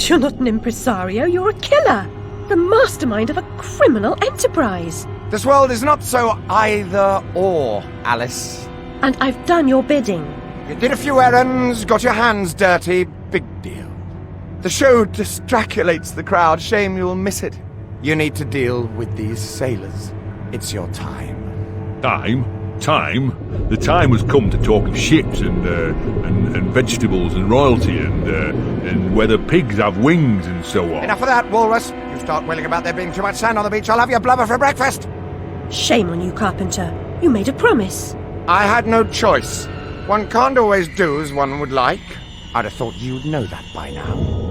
course you're not an impresario, you're a killer. The mastermind of a criminal enterprise. This world is not so either-or, Alice. And I've done your bidding. You did a few errands, got your hands dirty, big deal. The show distraculates the crowd, shame you'll miss it. You need to deal with these sailors. It's your time. Time? The time has come to talk of ships and vegetables and royalty and whether pigs have wings and so on. Enough of that, Walrus. You start wailing about there being too much sand on the beach, I'll have your blubber for breakfast. Shame on you, Carpenter. You made a promise. I had no choice. One can't always do as one would like. I'd have thought you'd know that by now.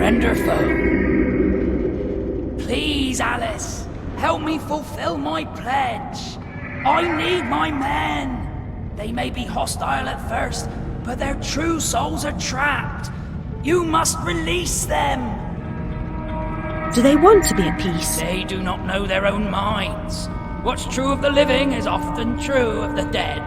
friend or foe. Please, Alice, help me fulfill my pledge. I need my men. They may be hostile at first, but their true souls are trapped. You must release them. Do they want to be at peace? They do not know their own minds. What's true of the living is often true of the dead.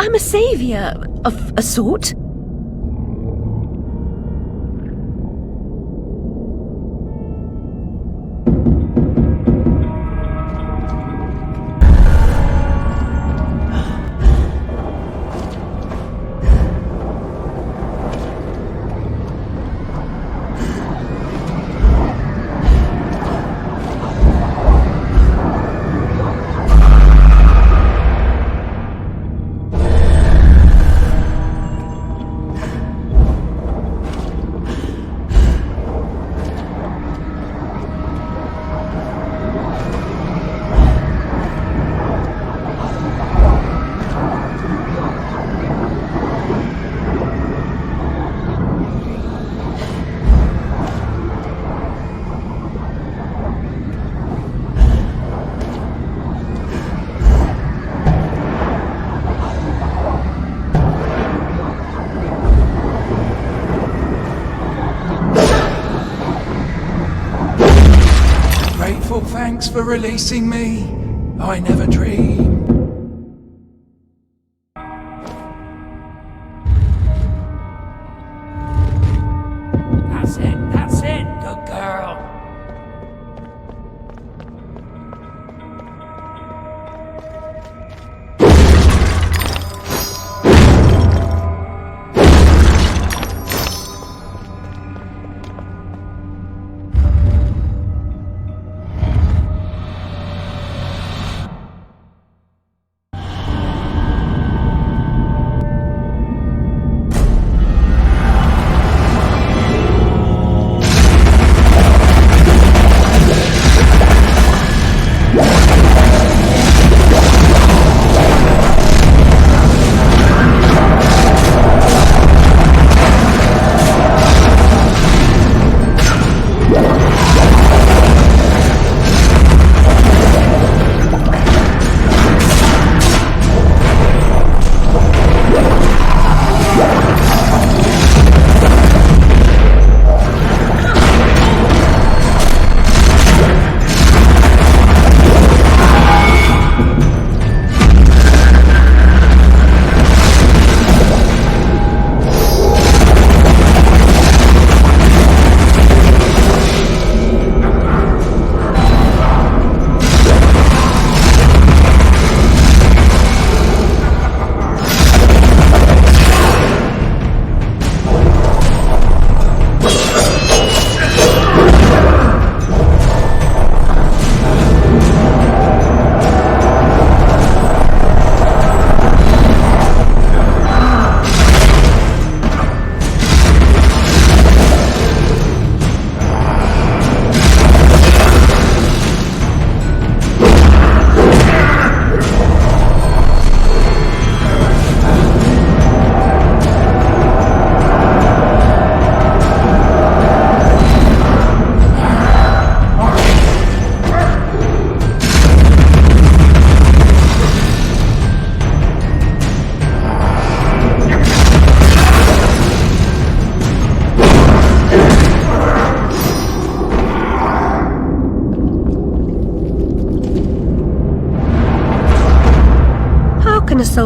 I'm a saviour of a sort. Thanks for releasing me. I never dreamed. That's it, good girl.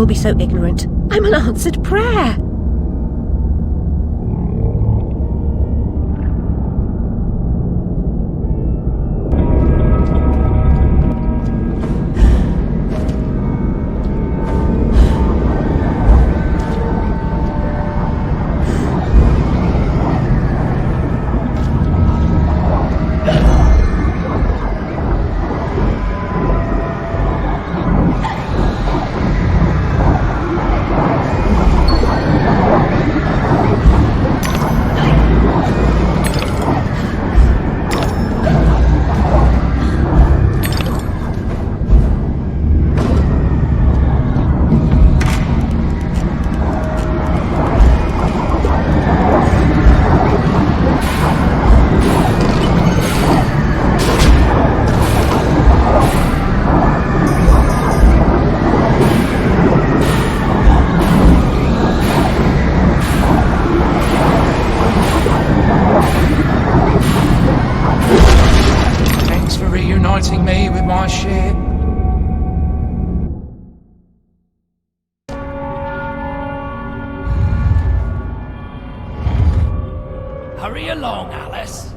all be so ignorant? I'm an answered prayer. Reuniting me with my ship. Hurry along, Alice.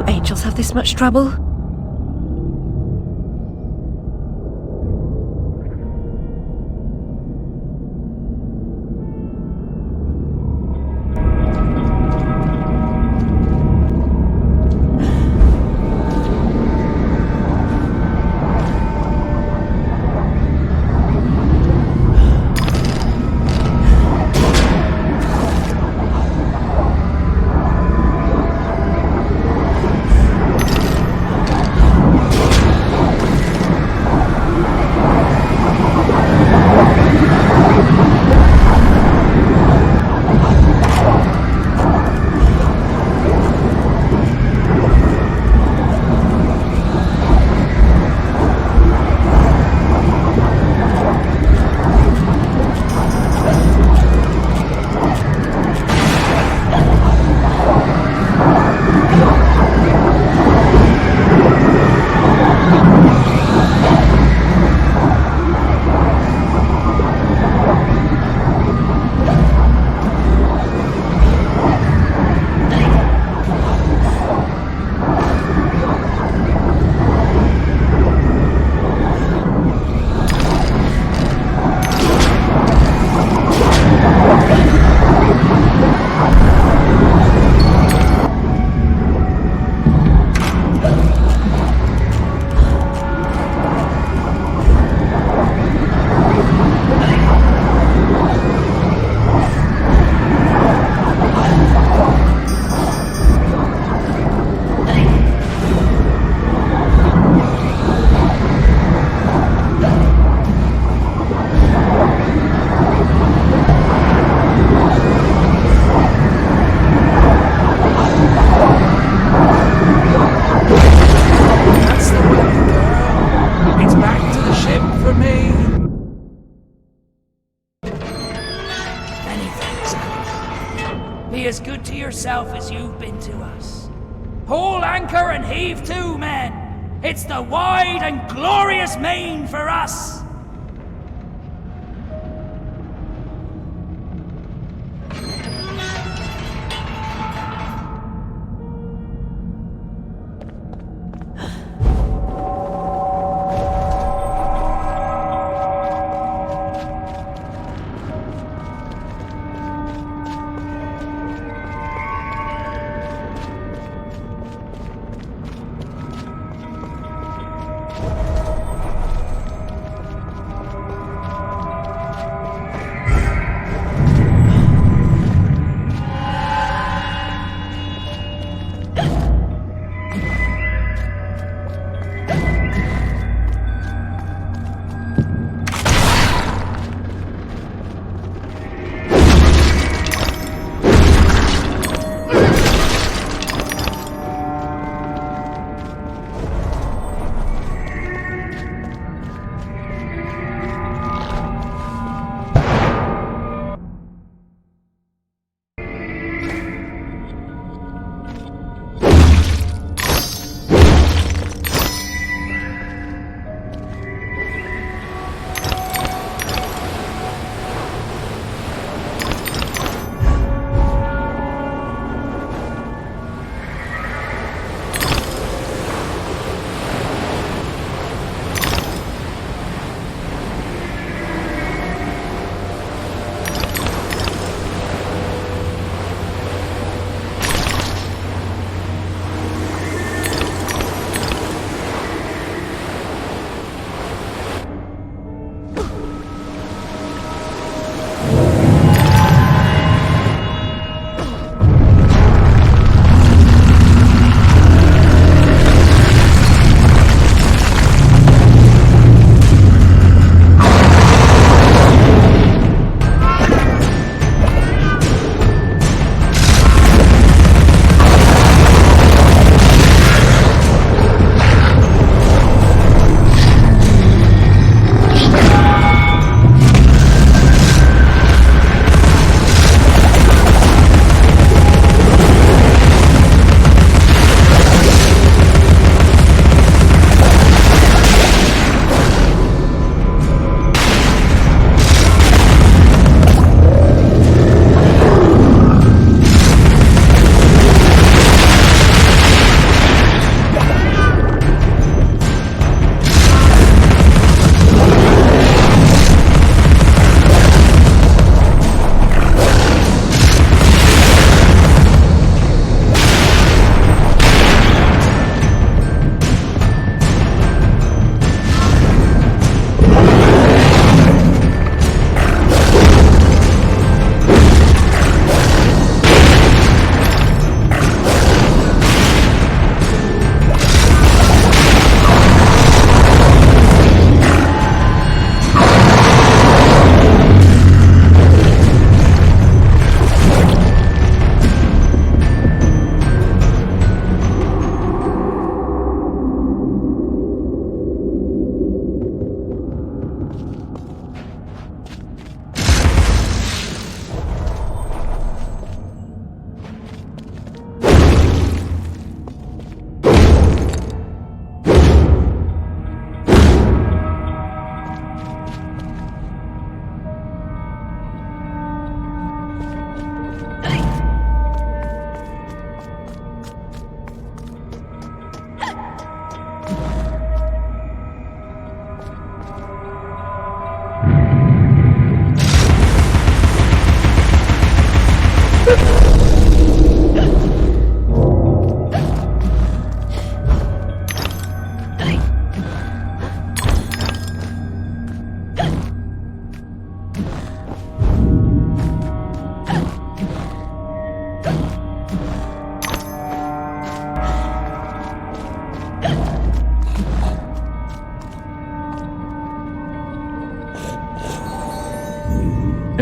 do angels have this much trouble? Be as good to yourself as you've been to us. Haul anchor and heave to, men! It's the wide and glorious main for us!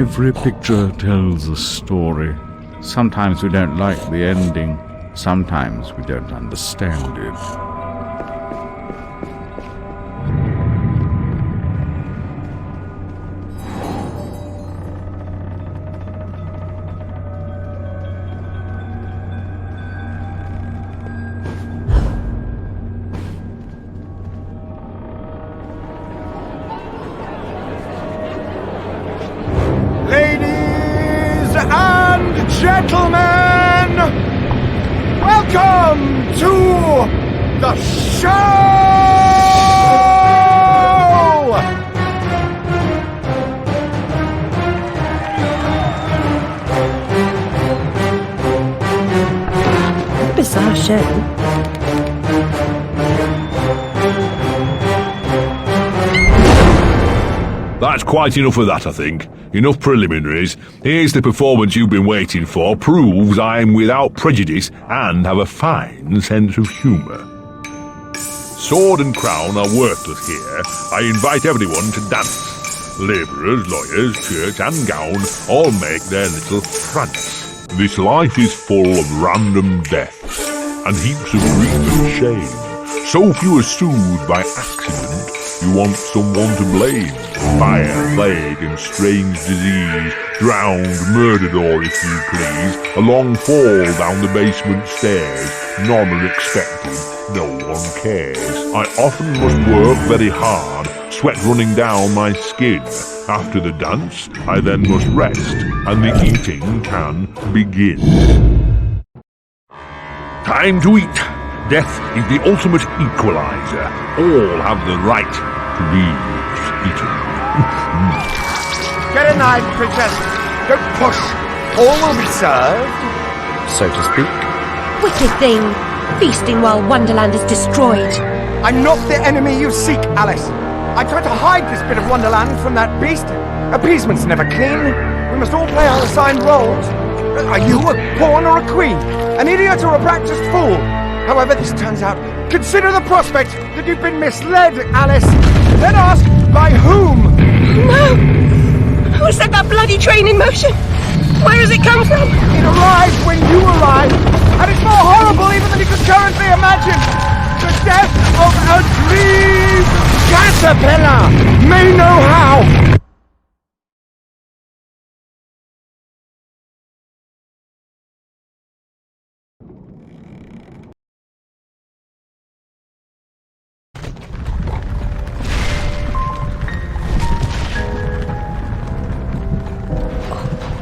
Every picture tells a story. Sometimes we don't like the ending. Sometimes we don't understand it. Ladies and gentlemen, welcome to the show! Bizarre show. That's quite enough of that, I think. Enough preliminaries. Here's the performance you've been waiting for. Proves I am without prejudice and have a fine sense of humour. Sword and crown are worthless here. I invite everyone to dance. Labourers, lawyers, shirt and gown all make their little prance. This life is full of random deaths and heaps of grief and shame. So few are soothed by accident, you want someone to blame. Fire, plague and strange disease, drowned, murdered or, if you please, a long fall down the basement stairs. None are expected, no one cares. I often must work very hard, sweat running down my skin. After the dance, I then must rest, and the eating can begin. Time to eat. Death is the ultimate equalizer. All have the right to be eaten. Get a knife, princess. Don't push. All will be served, so to speak. Wicked thing! Feasting while Wonderland is destroyed. I'm not the enemy you seek, Alice. I tried to hide this bit of Wonderland from that beast. Appeasement's never clean. We must all play our assigned roles. Are you a pawn or a queen? An idiot or a practiced fool? However this turns out, consider the prospect that you've been misled, Alice. Then ask, by whom? No! Who set that bloody train in motion? Where does it come from? It arrived when you arrived, and it's more horrible even than you could currently imagine. The death of a dream caterpillar may know how.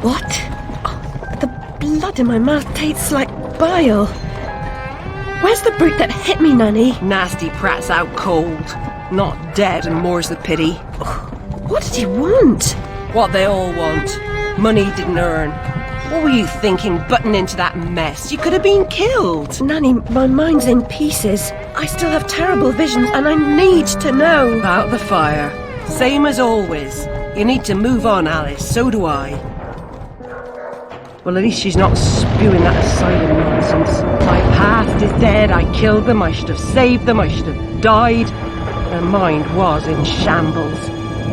What? Oh, the blood in my mouth tastes like bile. Where's the brute that hit me, Nanny? Nasty prat's out cold. Not dead, and more's the pity. What did he want? What they all want. Money he didn't earn. What were you thinking, butting into that mess? You could have been killed. Nanny, my mind's in pieces. I still have terrible visions, and I need to know. About the fire. Same as always. You need to move on, Alice. So do I. Well, at least she's not spewing that asylum nonsense. My past is dead, I killed them, I should have saved them, I should have died. Her mind was in shambles.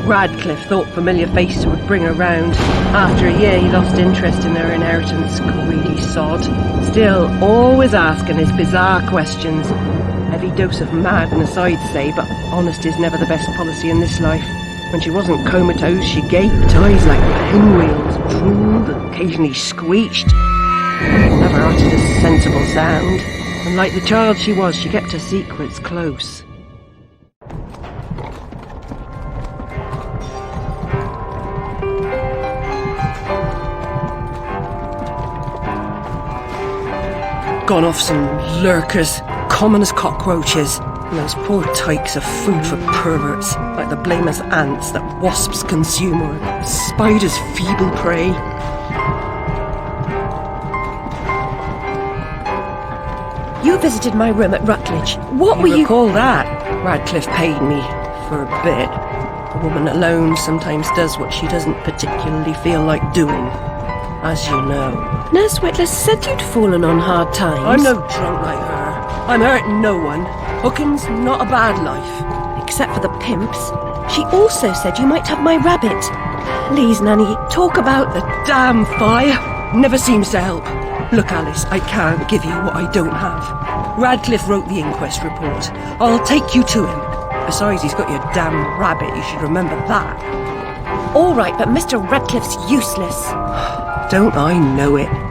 Radcliffe thought familiar faces would bring her round. After a year he lost interest in her inheritance, greedy sod. Still, always asking his bizarre questions. Heavy dose of madness, I'd say, but honesty's never the best policy in this life. When she wasn't comatose, she gaped, eyes like pinwheels, drooled, occasionally screeched. Never uttered a sensible sound. And like the child she was, she kept her secrets close. Gone off some lurkers, common as cockroaches. And those poor tykes are food for perverts, like the blameless ants that wasps consume or spiders' feeble prey. You visited my room at Rutledge. What were you... recall that? Radcliffe paid me for a bit. A woman alone sometimes does what she doesn't particularly feel like doing, as you know. Nurse Whitler said you'd fallen on hard times. I'm no drunk like her. I'm hurting no one. Hooking's not a bad life. Except for the pimps. She also said you might have my rabbit. Please, Nanny, talk about the... Damn fire! Never seems to help. Look, Alice, I can't give you what I don't have. Radcliffe wrote the inquest report. I'll take you to him. Besides, he's got your damn rabbit, you should remember that. All right, but Mr. Radcliffe's useless. Don't I know it?